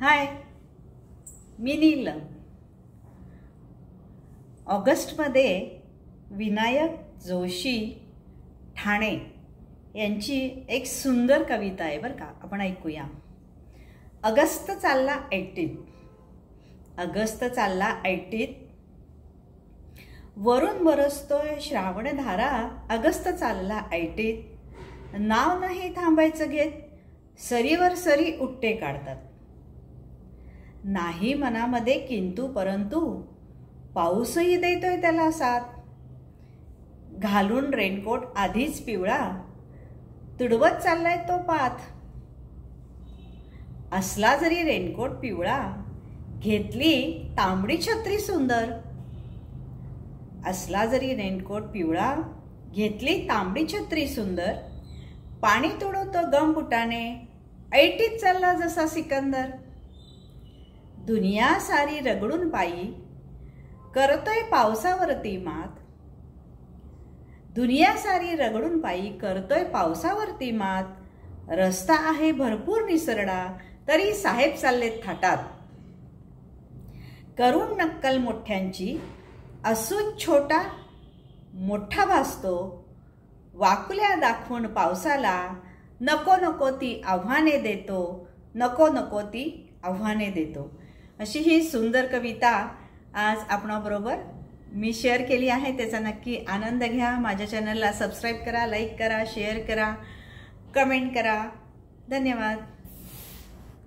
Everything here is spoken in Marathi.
हाय, मी नीलम। ऑगस्टमध्ये विनायक जोशी ठाणे यांची एक सुंदर कविता आहे बरं का, आपण ऐकूया। अगस्त चालला ऐटीत, अगस्त चालला ऐटीत, वरून बरसतोय श्रावण धारा। अगस्त चालला ऐटीत, नाव नाही थांबायचं घेत, सरीवर सरी उट्टे काढतात। नाही मनामध्ये किंतु परंतु, पाऊसही देतोय त्याला साथ। घालून रेनकोट आधीच पिवळा, तुडवत चाललाय तो पाथ। असला जरी रेनकोट पिवळा, घेतली तांबडी छत्री सुंदर। असला जरी रेनकोट पिवळा, घेतली तांबडी छत्री सुंदर। पाणी तुडवतो गमबुटाने, ऐटीत चालला जसा सिकंदर। दुनिया सारी रगडून पायी, करतोय पावसावरती मात। दुनिया सारी रगडून पायी, करतोय पावसावरती मात। रस्ता आहे भरपूर निसरडा, तरी साहेब चाललेत थाटात। करून नक्कल मोठ्यांची, असून छोटा मोठा भासतो। वाकुल्या दाखवून पावसाला, नको नको ती आव्हाने देतो, नको नको ती आव्हाने देतो। अशी ही सुंदर कविता आज आपणाबरोबर मी शेअर केली आहे। त्याचा नक्की आनंद घ्या। माझ्या चॅनलला सबस्क्राईब करा, लाईक करा, शेअर करा, कमेंट करा। धन्यवाद।